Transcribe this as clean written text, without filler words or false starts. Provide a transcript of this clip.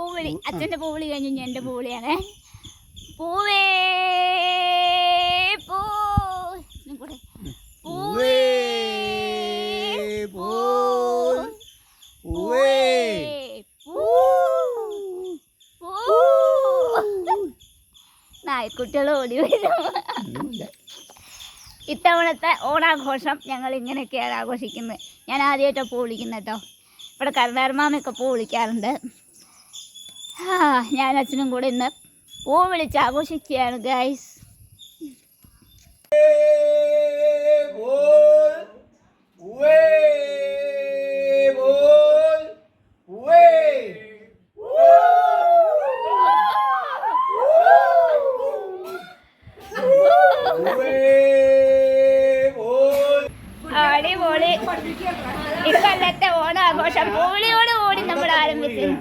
പൂവിളി. അച്ഛൻ്റെ പൂവിളി കഴിഞ്ഞു ഞാൻ എൻ്റെ പൂവിളിയാണ്. പൂവേ പൂ കൂടെ പൂവേ പൂ പൂവേ പൂ പൂ. നായ്ക്കുട്ടികൾ ഓടി വരും. ഇത്തവണത്തെ ഓണാഘോഷം ഞങ്ങൾ ഇങ്ങനെയൊക്കെയാണ് ആഘോഷിക്കുന്നത്. ഞാൻ ആദ്യമായിട്ടാണ് പൂ വിളിക്കുന്നത് കേട്ടോ. ഇവിടെ കരുതാരമാമയൊക്കെ പൂ വിളിക്കാറുണ്ട്. ഞാൻ അച്ഛനും കൂടെ ഇന്ന് പൂ വിളിച്ച് ആഘോഷിക്കുകയാണ് ഗൈസ്. അടിപൊളി. ഇക്കൊല്ലത്തെ ഓണാഘോഷം പൂവിളിയോട് കൂടി നമ്മൾ ആരംഭിക്കുന്നു.